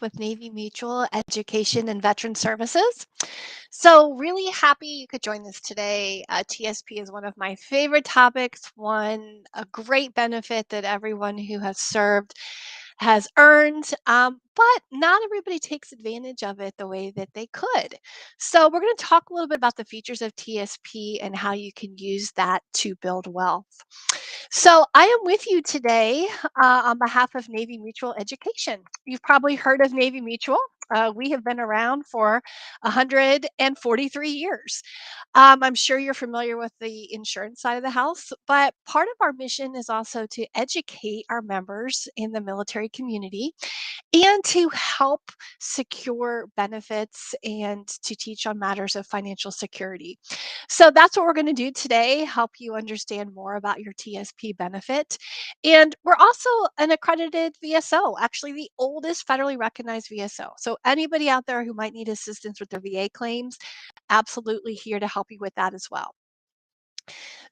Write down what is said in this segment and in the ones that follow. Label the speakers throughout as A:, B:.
A: with Navy Mutual Education and Veteran Services. So, really happy you could join us today. TSP is one of my favorite topics, one a great benefit that everyone who has served has earned, but not everybody takes advantage of it the way that they could. So, we're going to talk a little bit about the features of TSP and how you can use that to build wealth. So, I am with you today on behalf of Navy Mutual Education. You've probably heard of Navy Mutual. We have been around for 143 years. I'm sure you're familiar with the insurance side of the house, but part of our mission is also to educate our members in the military community and to help secure benefits and to teach on matters of financial security. So that's what we're going to do today, help you understand more about your TSP benefit. And we're also an accredited VSO, actually the oldest federally recognized VSO. So anybody out there who might need assistance with their VA claims, absolutely here to help you with that as well.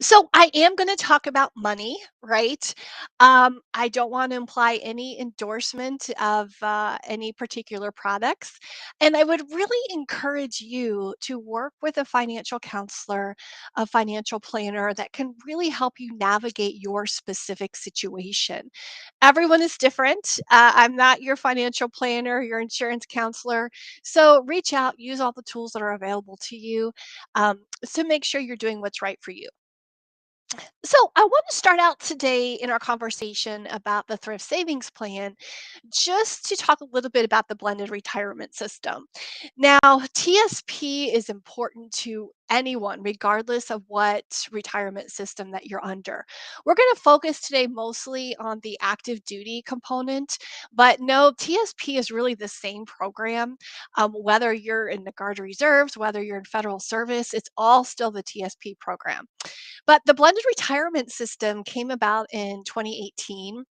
A: So I am going to talk about money, right? I don't want to imply any endorsement of any particular products. And I would really encourage you to work with a financial counselor, a financial planner that can really help you navigate your specific situation. Everyone is different. I'm not your financial planner, your insurance counselor. So reach out, use all the tools that are available to you to make sure you're doing what's right for you. So, I want to start out today in our conversation about the thrift savings plan just to talk a little bit about the blended retirement system. Now, TSP is important to anyone, regardless of what retirement system that you're under. We're going to focus today mostly on the active duty component, but no, TSP is really the same program. Whether you're in the Guard Reserves, whether you're in federal service, it's all still the TSP program. But the blended retirement system came about in 2018.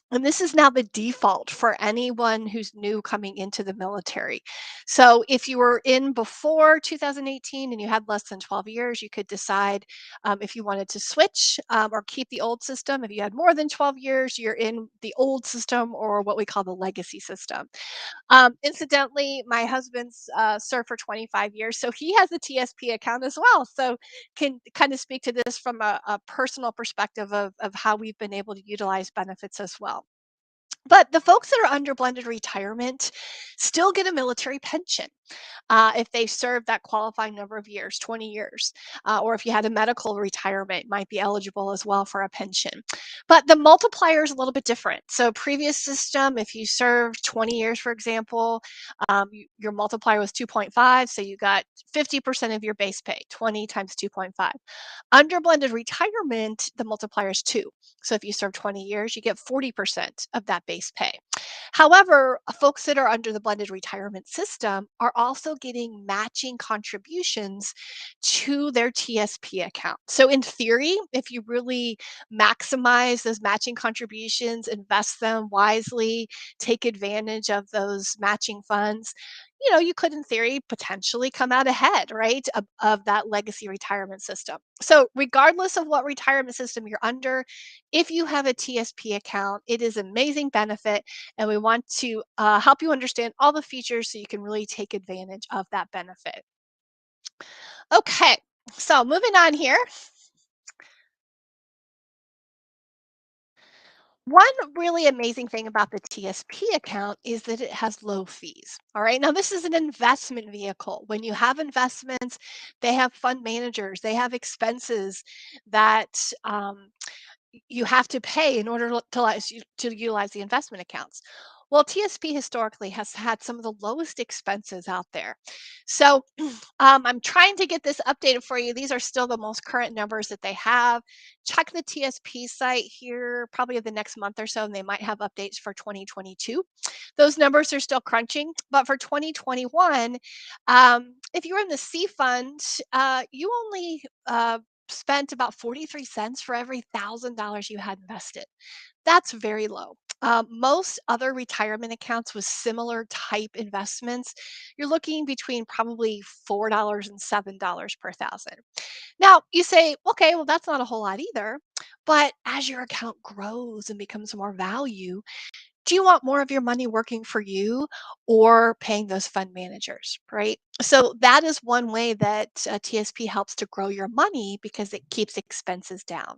A: And this is now the default for anyone who's new coming into the military. So if you were in before 2018 and you had less than 12 years, you could decide if you wanted to switch or keep the old system. If you had more than 12 years, you're in the old system or what we call the legacy system. Incidentally, my husband's served for 25 years, so he has a TSP account as well. So can kind of speak to this from a personal perspective of how we've been able to utilize benefits as well. But the folks that are under blended retirement still get a military pension if they served that qualifying number of years, 20 years, or if you had a medical retirement, might be eligible as well for a pension. But the multiplier is a little bit different. So previous system, if you served 20 years, for example, your multiplier was 2.5, so you got 50% of your base pay, 20 times 2.5. Under blended retirement, the multiplier is 2. So if you serve 20 years, you get 40% of that base pay. However, folks that are under the blended retirement system are also getting matching contributions to their TSP account. So, in theory, if you really maximize those matching contributions, invest them wisely, take advantage of those matching funds, you could, in theory, potentially come out ahead, right, of that legacy retirement system. So, regardless of what retirement system you're under, if you have a TSP account, it is an amazing benefit, and we want to help you understand all the features so you can really take advantage of that benefit. Okay, so moving on here. One really amazing thing about the TSP account is that it has low fees. All right. Now, this is an investment vehicle. When you have investments, they have fund managers, they have expenses that you have to pay in order to utilize the investment accounts. Well, TSP historically has had some of the lowest expenses out there. So I'm trying to get this updated for you. These are still the most current numbers that they have. Check the TSP site here probably the next month or so, and they might have updates for 2022. Those numbers are still crunching, but for 2021, if you were in the C fund, you only spent about 43 cents for every $1,000 you had invested. That's very low. Most other retirement accounts with similar type investments, you're looking between probably $4 and $7 per thousand. Now, you say, okay, well, that's not a whole lot either. But as your account grows and becomes more value, Do you want more of your money working for you or paying those fund managers, right? So that is one way that TSP helps to grow your money because it keeps expenses down.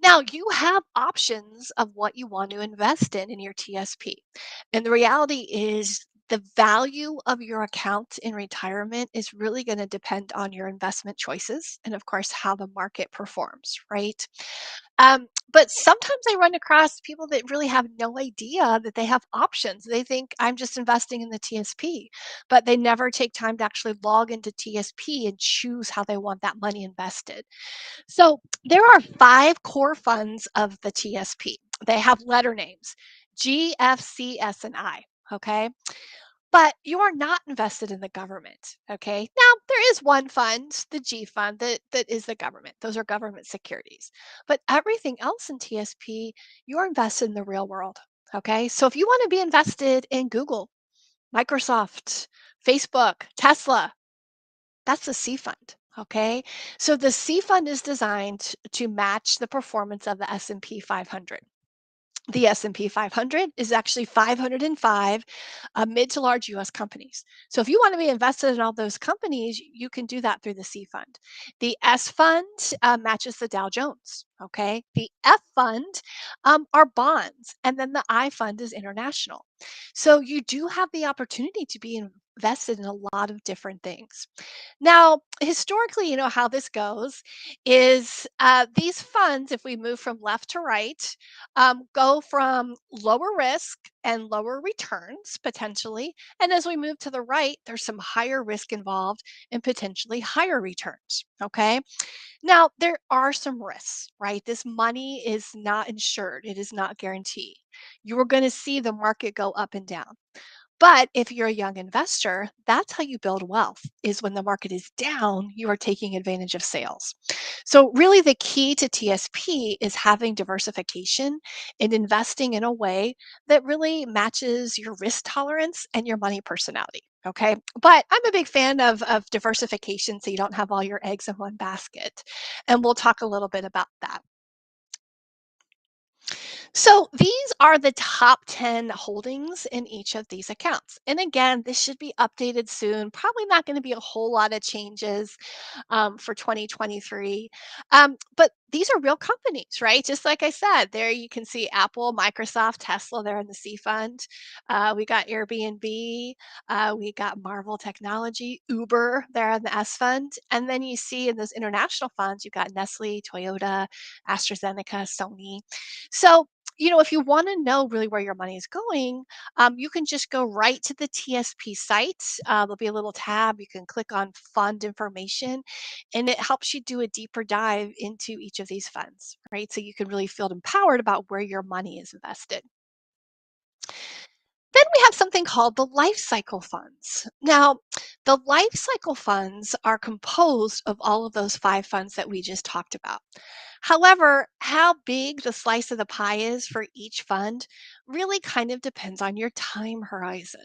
A: Now, you have options of what you want to invest in your TSP. And the reality is, the value of your account in retirement is really going to depend on your investment choices and, of course, how the market performs, right? But sometimes I run across people that really have no idea that they have options. They think I'm just investing in the TSP, but they never take time to actually log into TSP and choose how they want that money invested. So there are five core funds of the TSP. They have letter names: G, F, C, S, and I. Okay. But you are not invested in the government. Okay. Now, there is one fund, the G fund, that is the government. Those are government securities. But everything else in TSP, you're invested in the real world. Okay. So if you want to be invested in Google, Microsoft, Facebook, Tesla, that's the C fund, okay? So the C fund is designed to match the performance of the S&P 500. The S&P 500 is actually 505 mid to large US companies. So if you want to be invested in all those companies, you can do that through the C fund. The S fund matches the Dow Jones, okay? The F fund are bonds, and then the I fund is international. So you do have the opportunity to be invested in a lot of different things. Now, historically, how this goes is these funds, if we move from left to right, go from lower risk and lower returns potentially. And as we move to the right, there's some higher risk involved and potentially higher returns. Okay. Now, there are some risks, right? This money is not insured, it is not guaranteed. You are going to see the market go up and down. But if you're a young investor, that's how you build wealth, is when the market is down, you are taking advantage of sales. So really the key to TSP is having diversification and investing in a way that really matches your risk tolerance and your money personality. Okay. But I'm a big fan of diversification so you don't have all your eggs in one basket. And we'll talk a little bit about that. So these are the top 10 holdings in each of these accounts. And again, this should be updated soon. Probably not going to be a whole lot of changes for 2023. But these are real companies, right? Just like I said, there you can see Apple, Microsoft, Tesla there in the C fund. We got Airbnb, we got Marvel Technology, Uber there in the S fund. And then you see in those international funds, you've got Nestle, Toyota, AstraZeneca, Sony. So if you want to know really where your money is going, you can just go right to the TSP site. There'll be a little tab. You can click on fund information, and it helps you do a deeper dive into each of these funds, right? So you can really feel empowered about where your money is invested. Then we have something called the life cycle funds. Now, the life cycle funds are composed of all of those five funds that we just talked about. However, how big the slice of the pie is for each fund really kind of depends on your time horizon.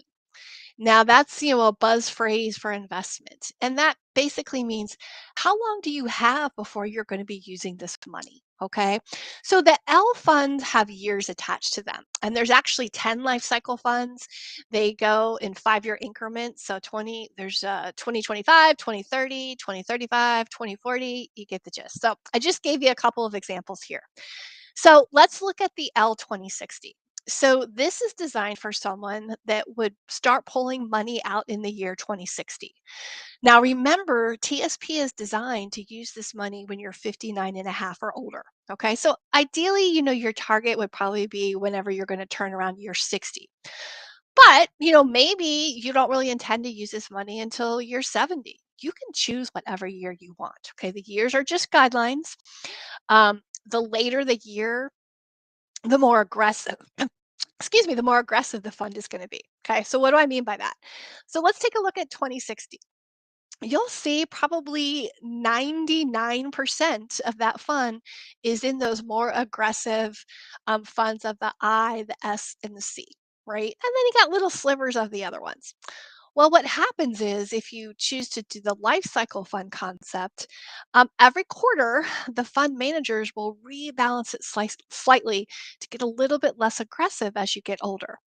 A: Now that's, a buzz phrase for investment. And that basically means, how long do you have before you're going to be using this money? Okay. So the L funds have years attached to them. And there's actually 10 life cycle funds. They go in 5-year increments. So 20, there's 2025, 2030, 2035, 2040. You get the gist. So I just gave you a couple of examples here. So let's look at the L2060. So this is designed for someone that would start pulling money out in the year 2060. Now remember, TSP is designed to use this money when you're 59 and a half or older. Okay, so ideally, your target would probably be whenever you're going to turn around year 60. But, maybe you don't really intend to use this money until you're 70. You can choose whatever year you want. Okay, the years are just guidelines. The later the year, the more aggressive, excuse me, the more aggressive the fund is going to be. Okay, so what do I mean by that? So let's take a look at 2060. You'll see probably 99% of that fund is in those more aggressive funds of the I, the S, and the C, right? And then you got little slivers of the other ones. Well, what happens is if you choose to do the life cycle fund concept, every quarter the fund managers will rebalance it slightly to get a little bit less aggressive as you get older.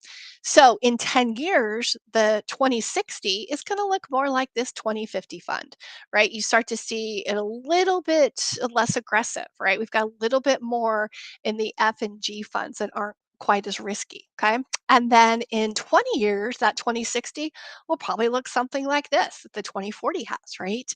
A: So in 10 years, the 2060 is going to look more like this 2050 fund, right? You start to see it a little bit less aggressive, right? We've got a little bit more in the F and G funds that aren't quite as risky. Okay. And then in 20 years, that 2060 will probably look something like this that the 2040 has, right?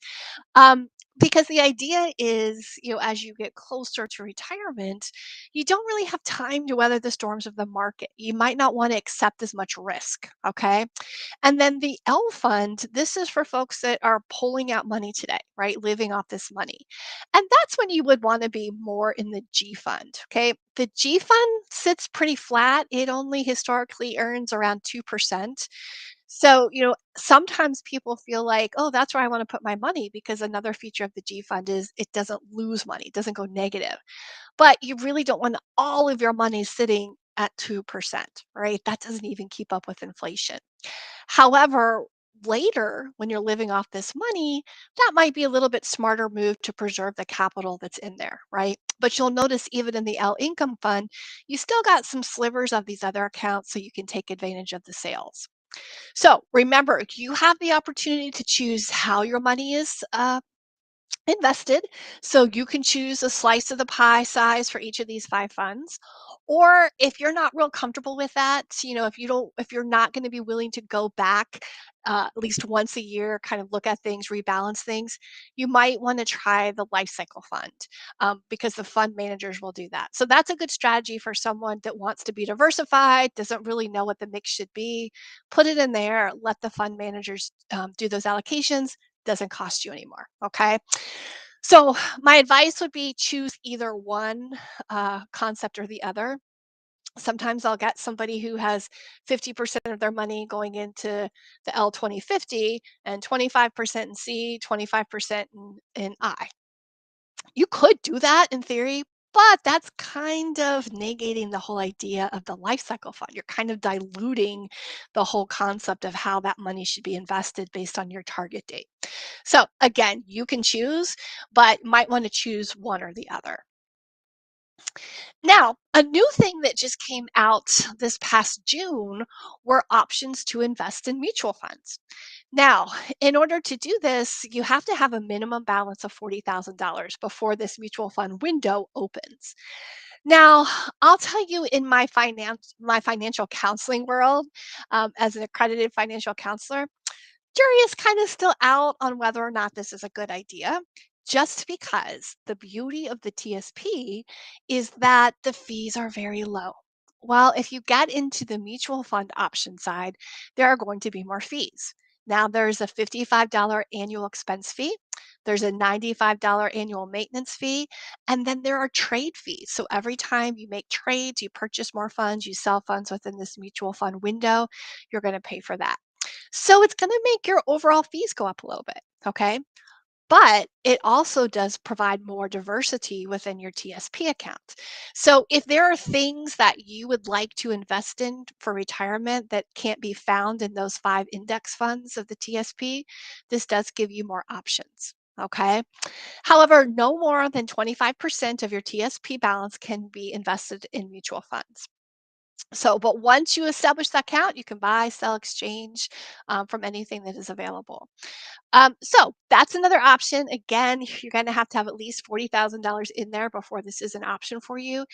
A: Um, because the idea is, as you get closer to retirement, you don't really have time to weather the storms of the market. You might not want to accept as much risk. Okay. And then the L fund, this is for folks that are pulling out money today, right? Living off this money. And that's when you would want to be more in the G fund. Okay. The G fund sits pretty flat. It only historically earns around 2%. So, sometimes people feel like, oh, that's where I want to put my money because another feature of the G fund is it doesn't lose money, it doesn't go negative. But you really don't want all of your money sitting at 2%, right? That doesn't even keep up with inflation. However, later when you're living off this money, that might be a little bit smarter move to preserve the capital that's in there, right? But you'll notice even in the L income fund, you still got some slivers of these other accounts so you can take advantage of the sales. So remember, you have the opportunity to choose how your money is invested. So you can choose a slice of the pie size for each of these five funds. Or if you're not real comfortable with that, if you're not going to be willing to go back at least once a year, kind of look at things, rebalance things, you might want to try the life cycle fund because the fund managers will do that. So that's a good strategy for someone that wants to be diversified, doesn't really know what the mix should be. Put it in there, let the fund managers do those allocations. Doesn't cost you anymore. Okay. So, my advice would be choose either one concept or the other. Sometimes I'll get somebody who has 50% of their money going into the L 2050 and 25% in C, 25% in I. You could do that in theory, but that's kind of negating the whole idea of the life cycle fund. You're kind of diluting the whole concept of how that money should be invested based on your target date. So again, you can choose, but might want to choose one or the other. Now, a new thing that just came out this past June were options to invest in mutual funds. Now, in order to do this, you have to have a minimum balance of $40,000 before this mutual fund window opens. Now, I'll tell you in my financial counseling world, as an accredited financial counselor, jury is kind of still out on whether or not this is a good idea, just because the beauty of the TSP is that the fees are very low. Well, if you get into the mutual fund option side, there are going to be more fees. Now, there's a $55 annual expense fee, there's a $95 annual maintenance fee, and then there are trade fees. So every time you make trades, you purchase more funds, you sell funds within this mutual fund window, you're going to pay for that. So it's going to make your overall fees go up a little bit. Okay. But it also does provide more diversity within your TSP account. So if there are things that you would like to invest in for retirement that can't be found in those five index funds of the TSP, this does give you more options. Okay. However, no more than 25% of your TSP balance can be invested in mutual funds. So, but once you establish that account, you can buy, sell, exchange from anything that is available. So that's another option. Again, you're going to have at least $40,000 in there before this is an option for you.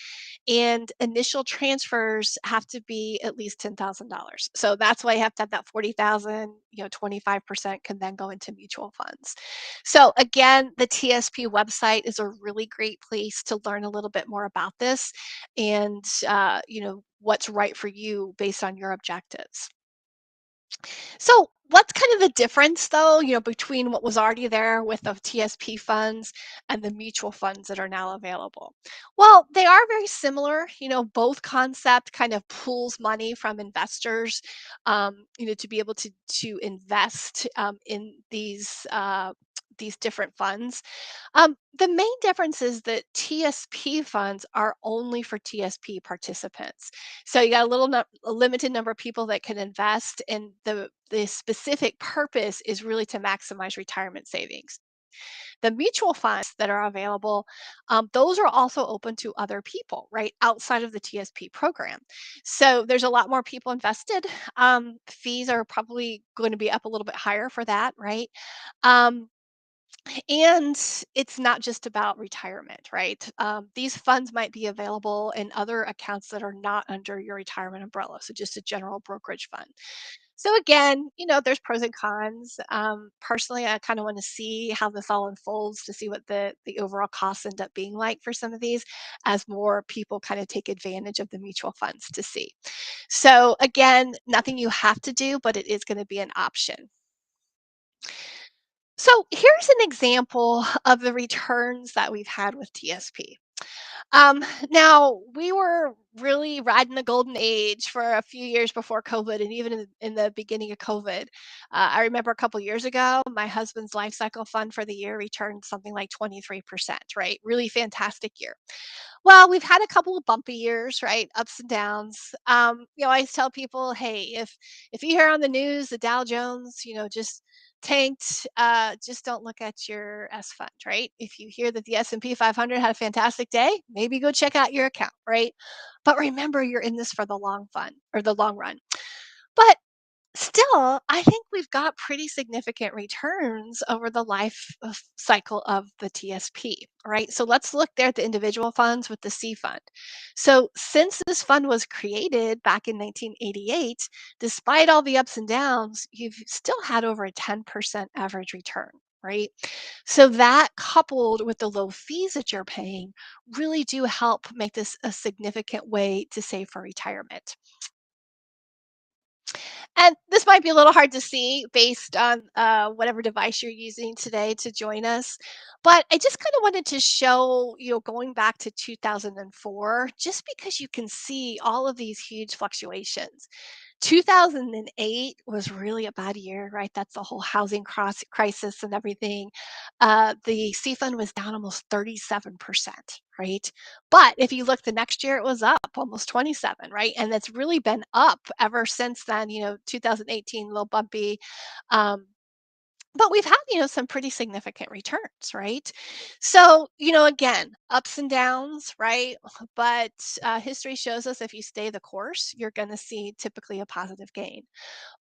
A: And initial transfers have to be at least $10,000. So that's why you have to have that 40,000, 25% can then go into mutual funds. So again, the TSP website is a really great place to learn a little bit more about this and, what's right for you based on your objectives. So, what's kind of the difference though, between what was already there with the TSP funds and the mutual funds that are now available? Well, they are very similar. Both concept kind of pools money from investors, to be able to invest in these different funds. The main difference is that TSP funds are only for TSP participants. So you got a limited number of people that can invest, and the specific purpose is really to maximize retirement savings. The mutual funds that are available, those are also open to other people, right, outside of the TSP program. So there's a lot more people invested. Fees are probably going to be up a little bit higher for that, right? Um, and it's not just about retirement, right? These funds might be available in other accounts that are not under your retirement umbrella. So just a general brokerage fund. So again, there's pros and cons. Personally, I kind of want to see how this all unfolds to see what the overall costs end up being like for some of these, as more people kind of take advantage of the mutual funds to see. So again, nothing you have to do, but it is going to be an option. So here's an example of the returns that we've had with TSP. Now we were really riding the golden age for a few years before COVID, and even in the beginning of COVID. I remember a couple years ago, my husband's life cycle fund for the year returned something like 23%, right? Really fantastic year. Well, we've had a couple of bumpy years, right? Ups and downs. I always tell people, hey, if you hear on the news the Dow Jones, just tanked, just don't look at your S fund, right? If you hear that the S&P 500 had a fantastic day, maybe go check out your account, right? But remember, you're in this for the long fun or the long run. But still, I think we've got pretty significant returns over the cycle of the TSP, right? So let's look there at the individual funds with the C fund. So since this fund was created back in 1988, despite all the ups and downs, you've still had over a 10% average return. Right. So that coupled with the low fees that you're paying really do help make this a significant way to save for retirement. And this might be a little hard to see based on whatever device you're using today to join us. But I just kind of wanted to show, going back to 2004, just because you can see all of these huge fluctuations. 2008 was really a bad year, right? That's the whole housing crisis and everything. The C fund was down almost 37%, right? But if you look the next year, it was up almost 27, right? And it's really been up ever since then, 2018, a little bumpy. Um, but we've had, some pretty significant returns, right? So, again, ups and downs, right? But history shows us if you stay the course, you're going to see typically a positive gain.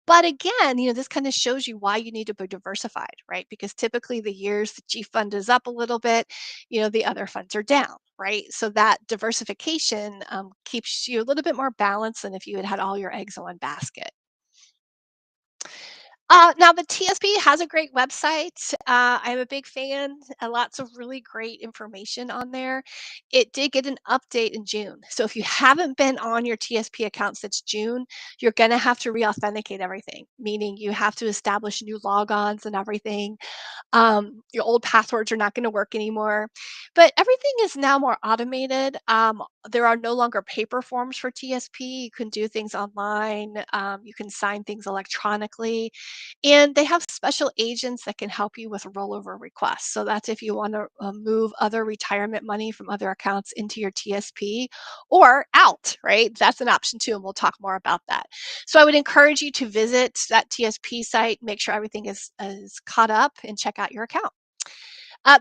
A: But again, this kind of shows you why you need to be diversified, right? Because typically the years the G fund is up a little bit, the other funds are down, right? So that diversification keeps you a little bit more balanced than if you had had all your eggs in one basket. Now the TSP has a great website. I'm a big fan. Lots of really great information on there. It did get an update in June. So if you haven't been on your TSP account since June, you're going to have to re-authenticate everything, meaning you have to establish new logons and everything. Your old passwords are not going to work anymore. But everything is now more automated. There are no longer paper forms for TSP. You can do things online. You can sign things electronically. And they have special agents that can help you with rollover requests. So that's if you want to move other retirement money from other accounts into your TSP or out, right? That's an option too. And we'll talk more about that. So I would encourage you to visit that TSP site, make sure everything is caught up, and check out your account.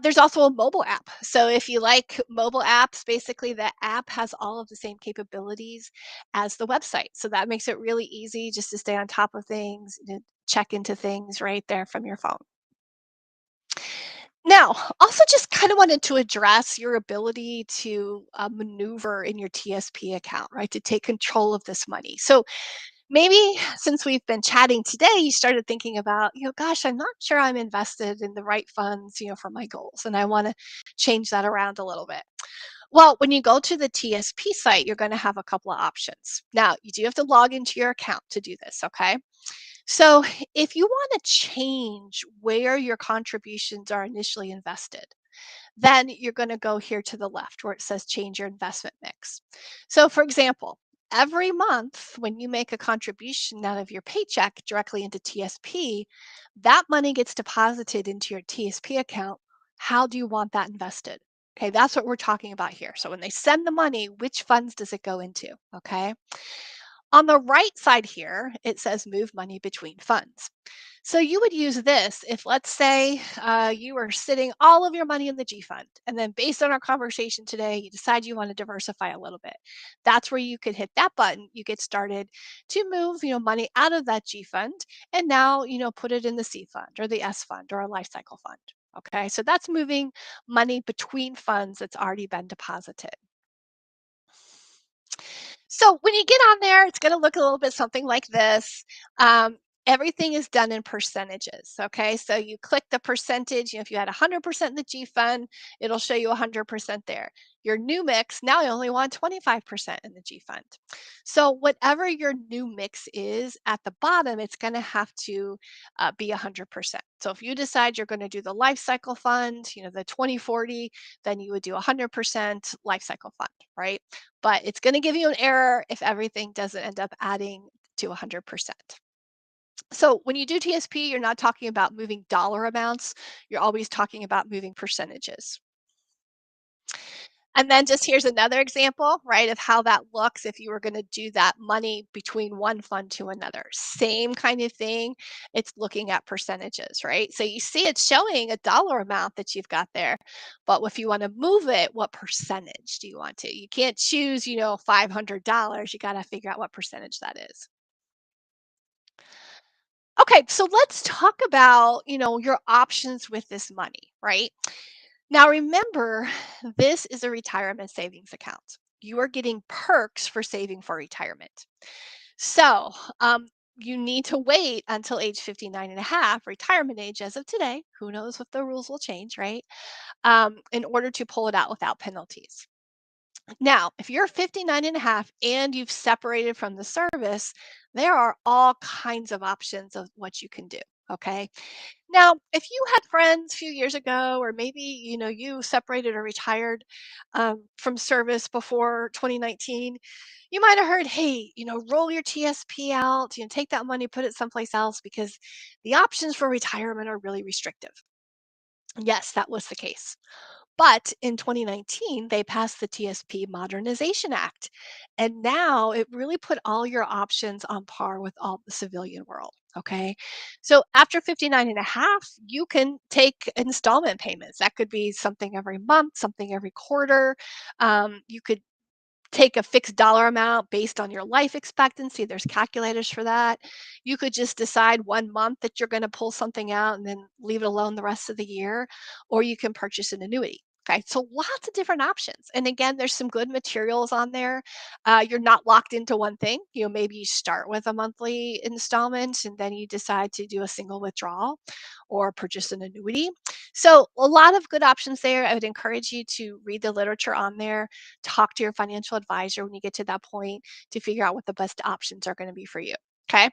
A: There's also a mobile app. So if you like mobile apps, basically the app has all of the same capabilities as the website. So that makes it really easy just to stay on top of things, to check into things right there from your phone. Now, also just kind of wanted to address your ability to maneuver in your TSP account, right? To take control of this money. So maybe since we've been chatting today, you started thinking about, gosh, I'm not sure I'm invested in the right funds, for my goals, and I want to change that around a little bit. Well, when you go to the TSP site, you're going to have a couple of options. Now, you do have to log into your account to do this, okay? So, if you want to change where your contributions are initially invested, then you're going to go here to the left where it says change your investment mix. So, for example, every month when you make a contribution out of your paycheck directly into TSP, that money gets deposited into your TSP account. How do you want that invested? Okay, that's what we're talking about here. So when they send the money, which funds does it go into? Okay. On the right side here, it says move money between funds. So you would use this if, let's say, you were sitting all of your money in the G fund, and then based on our conversation today, you decide you want to diversify a little bit. That's where you could hit that button. You get started to move, money out of that G fund, and now, put it in the C fund or the S fund or a life cycle fund. Okay, so that's moving money between funds that's already been deposited. So when you get on there, it's going to look a little bit something like this. Um, Everything is done in percentages. Okay. So you click the percentage. If you had 100% in the G fund, it'll show you 100% there. Your new mix, now you only want 25% in the G fund. So whatever your new mix is at the bottom, it's going to have to be 100%. So if you decide you're going to do the life cycle fund, the 2040, then you would do 100% life cycle fund, right? But it's going to give you an error if everything doesn't end up adding to 100%. So when you do TSP, you're not talking about moving dollar amounts, you're always talking about moving percentages. And then just here's another example, right, of how that looks if you were going to do that money between one fund to another. Same kind of thing. It's looking at percentages, right? So you see it's showing a dollar amount that you've got there. But if you want to move it, what percentage do you want to? You can't choose, $500. You got to figure out what percentage that is. Okay, so let's talk about, your options with this money, right? Now, remember, this is a retirement savings account. You are getting perks for saving for retirement. So, you need to wait until age 59 and a half, retirement age as of today. Who knows what the rules will change, right? In order to pull it out without penalties. Now, if you're 59 and a half and you've separated from the service, there are all kinds of options of what you can do. Okay. Now, if you had friends a few years ago, or maybe you separated or retired from service before 2019, you might have heard, "Hey, roll your TSP out. Take that money, put it someplace else because the options for retirement are really restrictive." Yes, that was the case. But in 2019, they passed the TSP Modernization Act. And now it really put all your options on par with all the civilian world. Okay. So after 59 and a half, you can take installment payments. That could be something every month, something every quarter. You could take a fixed dollar amount based on your life expectancy. There's calculators for that. You could just decide one month that you're going to pull something out and then leave it alone the rest of the year, or you can purchase an annuity. Okay, so lots of different options. And again, there's some good materials on there. You're not locked into one thing. Maybe you start with a monthly installment and then you decide to do a single withdrawal or purchase an annuity. So, a lot of good options there. I would encourage you to read the literature on there, talk to your financial advisor when you get to that point to figure out what the best options are going to be for you. Okay.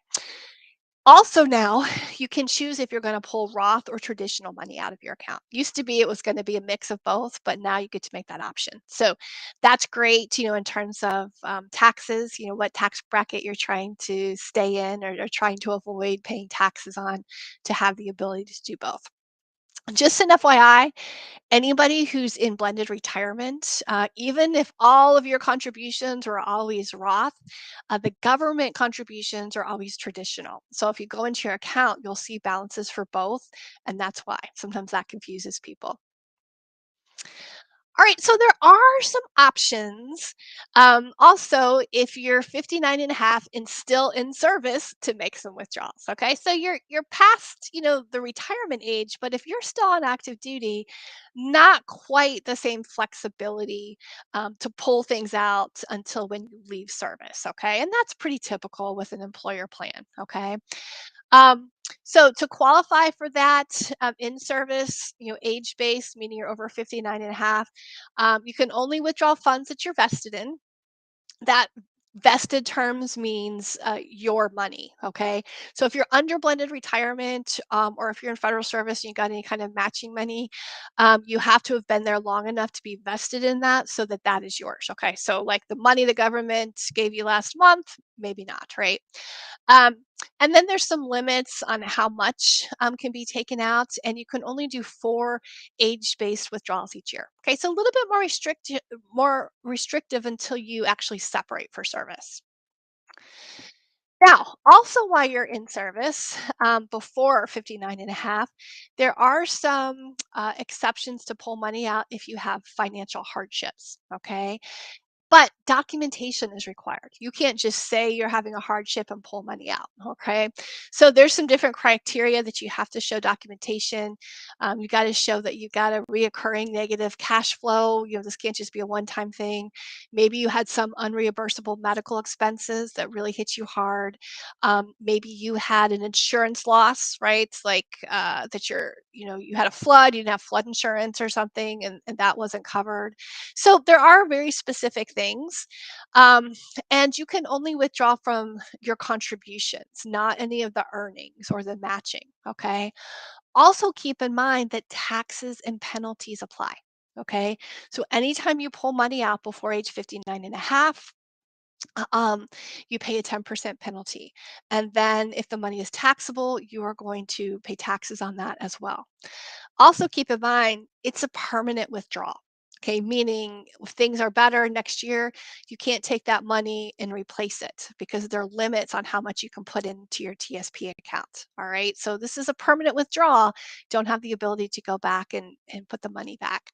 A: Also, now you can choose if you're going to pull Roth or traditional money out of your account. Used to be it was going to be a mix of both, but now you get to make that option. So that's great, in terms of taxes, what tax bracket you're trying to stay in or trying to avoid paying taxes on to have the ability to do both. Just an FYI, anybody who's in blended retirement, even if all of your contributions are always Roth, the government contributions are always traditional. So if you go into your account, you'll see balances for both. And that's why sometimes that confuses people. All right, so there are some options. Also, if you're 59 and a half and still in service to make some withdrawals. Okay, so you're past the retirement age, but if you're still on active duty, not quite the same flexibility to pull things out until when you leave service. Okay, and that's pretty typical with an employer plan. Okay, um, so to qualify for that in service, age based, meaning you're over 59 and a half, you can only withdraw funds that you're vested in. That Vested terms means your money, okay? So if you're under blended retirement, or if you're in federal service and you got any kind of matching money, you have to have been there long enough to be vested in that so that that is yours, okay? So like the money the government gave you last month, maybe not, right? Um, and then there's some limits on how much can be taken out, and you can only do 4 age-based withdrawals each year. Okay, so a little bit more restrictive until you actually separate for service. Now, also while you're in service, before 59 and a half, there are some exceptions to pull money out if you have financial hardships. Okay, but documentation is required. You can't just say you're having a hardship and pull money out, okay? So there's some different criteria that you have to show documentation. You got to show that you got a reoccurring negative cash flow. You know, this can't just be a one-time thing. Maybe you had some unreimbursable medical expenses that really hit you hard. Maybe you had an insurance loss, right? It's like that you had a flood, you didn't have flood insurance or something, and that wasn't covered. So there are very specific things, um, and you can only withdraw from your contributions, not any of the earnings or the matching. Okay. Also, keep in mind that taxes and penalties apply. Okay. So anytime you pull money out before age 59 and a half, you pay a 10% penalty. And then if the money is taxable, you are going to pay taxes on that as well. Also, keep in mind, it's a permanent withdrawal. Okay, meaning if things are better next year, you can't take that money and replace it because there are limits on how much you can put into your TSP account. All right, so this is a permanent withdrawal. Don't have the ability to go back and put the money back.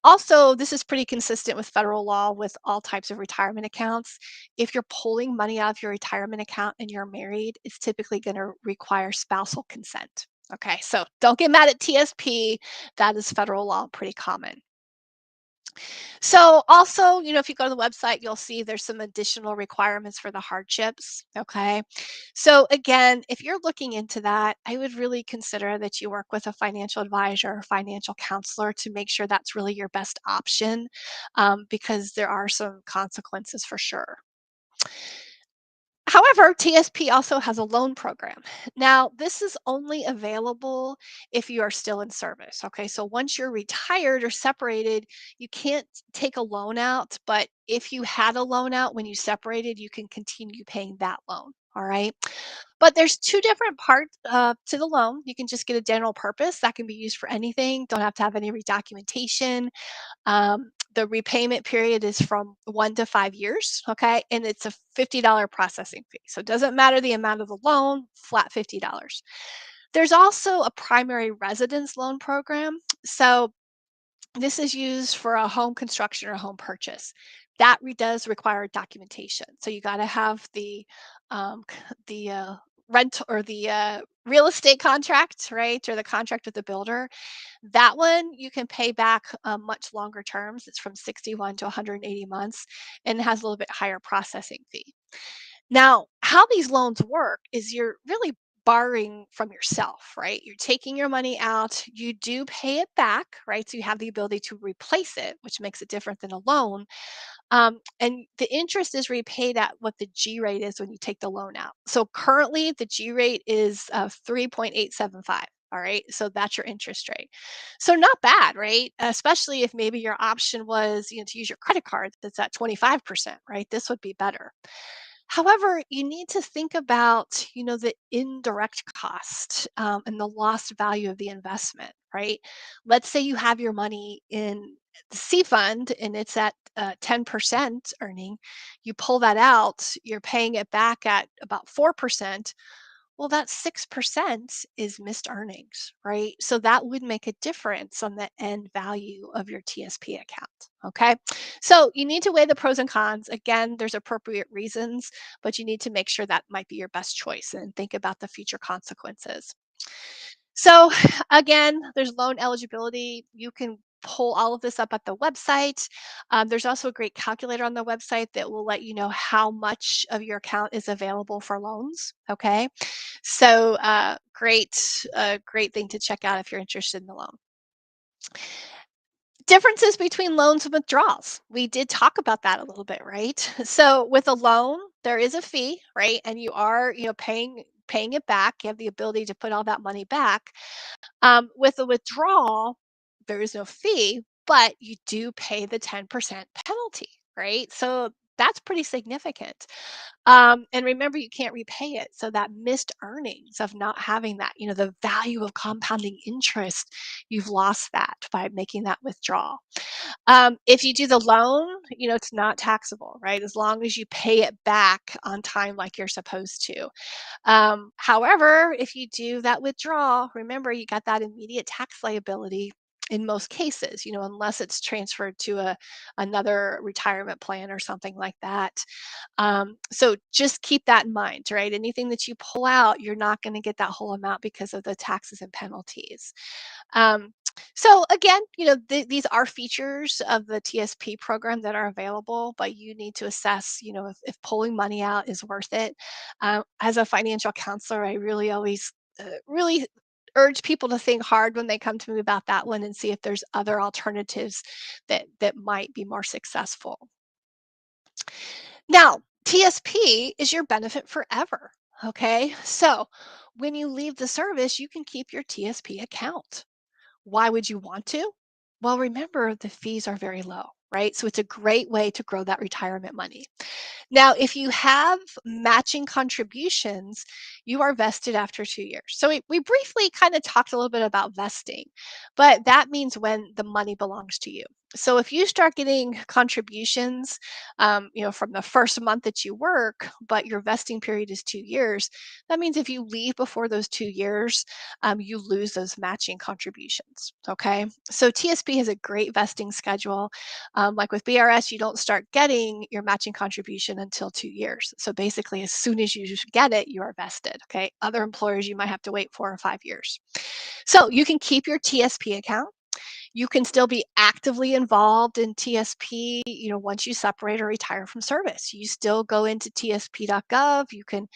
A: Also, this is pretty consistent with federal law with all types of retirement accounts. If you're pulling money out of your retirement account and you're married, it's typically going to require spousal consent. Okay, so don't get mad at TSP. That is federal law, pretty common. So also, if you go to the website, you'll see there's some additional requirements for the hardships. Okay. So again, if you're looking into that, I would really consider that you work with a financial advisor or financial counselor to make sure that's really your best option, because there are some consequences for sure. However, TSP also has a loan program. Now, this is only available if you are still in service. Okay, so once you're retired or separated, you can't take a loan out, but if you had a loan out when you separated, you can continue paying that loan. All right, but there's two different parts to the loan. You can just get a general purpose that can be used for anything, don't have to have any redocumentation. The repayment period is from 1 to 5 years, okay? And it's a $50 processing fee. So it doesn't matter the amount of the loan, flat $50. There's also a primary residence loan program. So this is used for a home construction or home purchase. That does require documentation. So you got to have the rent or the real estate contract, right, or the contract with the builder. That one you can pay back much longer terms. It's from 61 to 180 months and has a little bit higher processing fee. Now, how these loans work is you're really borrowing from yourself, right? You're taking your money out, you do pay it back, right? So you have the ability to replace it, which makes it different than a loan. And the interest is repaid at what the G rate is when you take the loan out. So currently, the G rate is 3.875. All right, so that's your interest rate. So not bad, right? Especially if maybe your option was, to use your credit card that's at 25%, right? This would be better. However, you need to think about, the indirect cost, and the lost value of the investment, right? Let's say you have your money in the C fund and it's at 10% earning. You pull that out, you're paying it back at about 4%. Well, that 6% is missed earnings, right? So that would make a difference on the end value of your TSP account. Okay. So you need to weigh the pros and cons. Again, there's appropriate reasons, but you need to make sure that might be your best choice and think about the future consequences. So again, there's loan eligibility. You can pull all of this up at the website. There's also a great calculator on the website that will let you know how much of your account is available for loans. Okay, so great thing to check out if you're interested in the loan. Differences between loans and withdrawals. We did talk about that a little bit, right? So with a loan, there is a fee, right? And you are, paying it back. You have the ability to put all that money back. With a withdrawal, there is no fee, but you do pay the 10% penalty, right? So that's pretty significant. And remember, you can't repay it. So that missed earnings of not having that, the value of compounding interest, you've lost that by making that withdrawal. If you do the loan, it's not taxable, right? As long as you pay it back on time like you're supposed to. However, if you do that withdrawal, remember you got that immediate tax liability in most cases, unless it's transferred to another retirement plan or something like that. So just keep that in mind, right? Anything that you pull out, you're not going to get that whole amount because of the taxes and penalties. Um, so again, these are features of the TSP program that are available, but you need to assess, if pulling money out is worth it. As a financial counselor, I really always really urge people to think hard when they come to me about that one and see if there's other alternatives that might be more successful. Now, TSP is your benefit forever. Okay, so when you leave the service, you can keep your TSP account. Why would you want to? Well, remember the fees are very low, right? So it's a great way to grow that retirement money. Now, if you have matching contributions, you are vested after 2 years. So we briefly kind of talked a little bit about vesting, but that means when the money belongs to you. So if you start getting contributions, from the first month that you work, but your vesting period is 2 years, that means if you leave before those 2 years, you lose those matching contributions. Okay. So TSP has a great vesting schedule. Like with BRS, you don't start getting your matching contribution until 2 years. So basically, as soon as you get it, you are vested. Okay. Other employers, you might have to wait 4 or 5 years. So you can keep your TSP account. You can still be actively involved in TSP, once you separate or retire from service. You still go into tsp.gov. You can,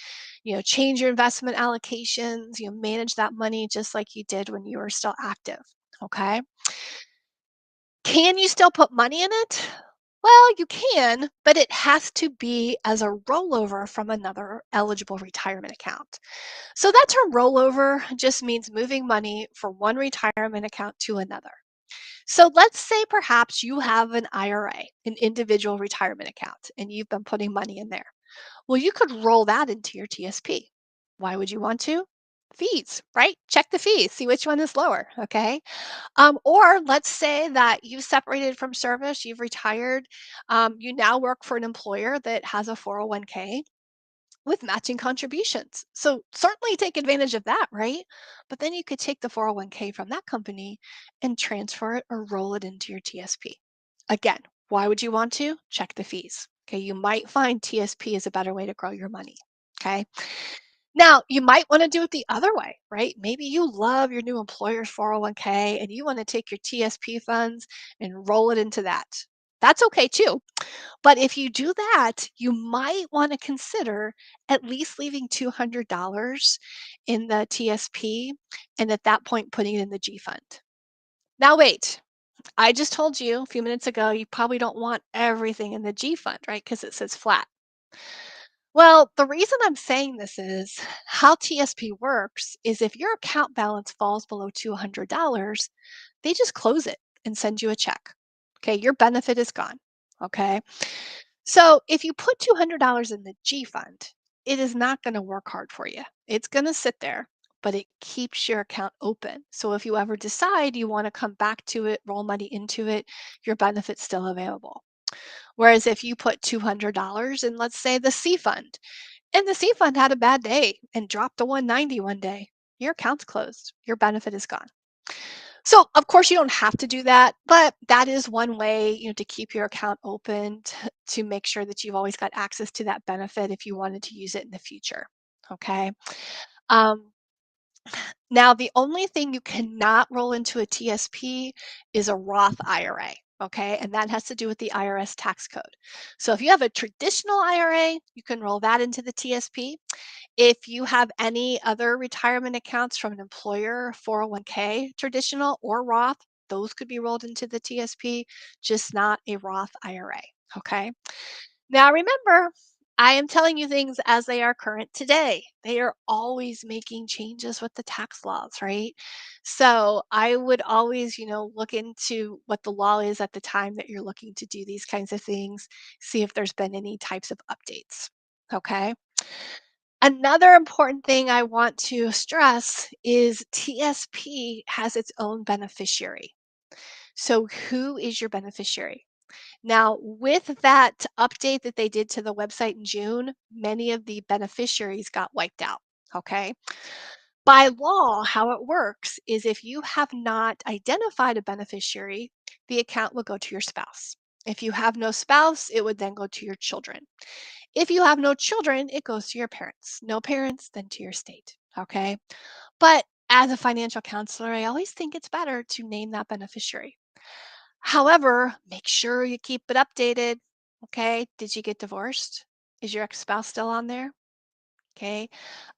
A: change your investment allocations, manage that money just like you did when you were still active. Okay. Can you still put money in it? Well, you can, but it has to be as a rollover from another eligible retirement account. So that term rollover just means moving money from one retirement account to another. So let's say perhaps you have an IRA, an individual retirement account, and you've been putting money in there. Well, you could roll that into your TSP. Why would you want to? Fees, right? Check the fees, see which one is lower. Okay. Or let's say that you've separated from service, you've retired, you now work for an employer that has a 401k with matching contributions. So certainly take advantage of that, right? But then you could take the 401k from that company and transfer it or roll it into your TSP. Again, why would you want to? Check the fees. Okay, you might find TSP is a better way to grow your money. Okay. Now, you might want to do it the other way, right? Maybe you love your new employer's 401k and you want to take your TSP funds and roll it into that. That's okay too. But if you do that, you might want to consider at least leaving $200 in the TSP and at that point putting it in the G fund. Now, wait, I just told you a few minutes ago you probably don't want everything in the G fund, right? Because it says flat. Well, the reason I'm saying this is how TSP works is if your account balance falls below $200, they just close it and send you a check. Okay, your benefit is gone. Okay. So if you put $200 in the G fund, it is not going to work hard for you. It's going to sit there, but it keeps your account open. So if you ever decide you want to come back to it, roll money into it, your benefit's still available. Whereas if you put $200 in, let's say, the C fund, and the C fund had a bad day and dropped to 190 one day, your account's closed. Your benefit is gone. So, of course, you don't have to do that, but that is one way, to keep your account open to make sure that you've always got access to that benefit if you wanted to use it in the future. Okay. Um, Now, the only thing you cannot roll into a TSP is a Roth IRA. Okay. And that has to do with the IRS tax code. So if you have a traditional IRA, you can roll that into the TSP. If you have any other retirement accounts from an employer, 401k, traditional or Roth, those could be rolled into the TSP, just not a Roth IRA. Okay. Now remember, I am telling you things as they are current today. They are always making changes with the tax laws, right? So I would always, look into what the law is at the time that you're looking to do these kinds of things, see if there's been any types of updates. Okay. Another important thing I want to stress is TSP has its own beneficiary. So, who is your beneficiary? Now, with that update that they did to the website in June, many of the beneficiaries got wiped out. Okay. By law, how it works is if you have not identified a beneficiary, the account will go to your spouse. If you have no spouse, it would then go to your children. If you have no children, it goes to your parents. No parents, then to your state. Okay. But as a financial counselor, I always think it's better to name that beneficiary. However, make sure you keep it updated. Okay. Did you get divorced? Is your ex spouse still on there? Okay.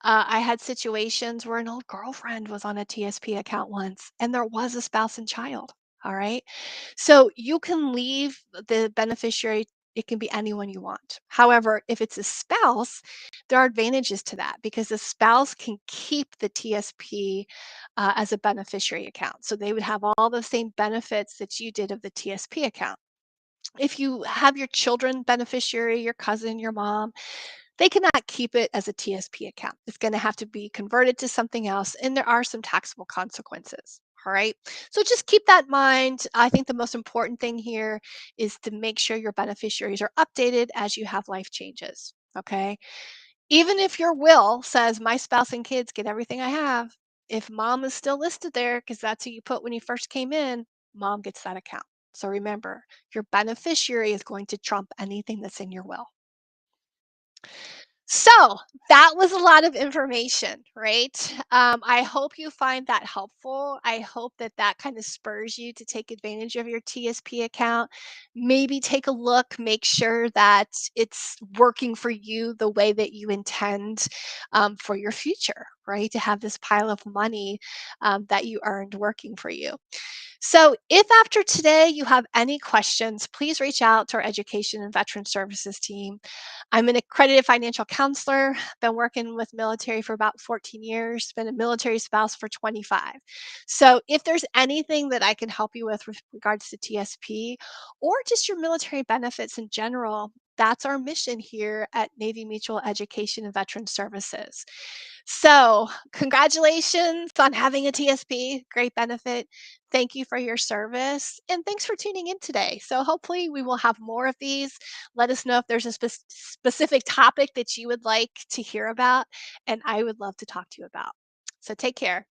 A: I had situations where an old girlfriend was on a TSP account once, and there was a spouse and child. All right. So you can leave the beneficiary, it can be anyone you want. However, if it's a spouse, there are advantages to that because the spouse can keep the TSP as a beneficiary account. So they would have all the same benefits that you did of the TSP account. If you have your children beneficiary, your cousin, your mom, they cannot keep it as a TSP account. It's going to have to be converted to something else, and there are some taxable consequences. All right. So just keep that in mind. I think the most important thing here is to make sure your beneficiaries are updated as you have life changes. Okay. Even if your will says my spouse and kids get everything I have, if mom is still listed there because that's who you put when you first came in, mom gets that account. So remember, your beneficiary is going to trump anything that's in your will. So that was a lot of information, right? I hope you find that helpful. I hope that that kind of spurs you to take advantage of your TSP account. Maybe take a look, make sure that it's working for you the way that you intend for your future, right? To have this pile of money that you earned working for you. So, if after today you have any questions, please reach out to our Education and Veteran Services team. I'm an accredited financial counselor, been working with military for about 14 years, been a military spouse for 25. So, if there's anything that I can help you with regards to TSP or just your military benefits in general, that's our mission here at Navy Mutual Education and Veteran Services. So, congratulations on having a TSP, great benefit. Thank you for your service and thanks for tuning in today. So, hopefully, we will have more of these. Let us know if there's a specific topic that you would like to hear about, and I would love to talk to you about. So, take care.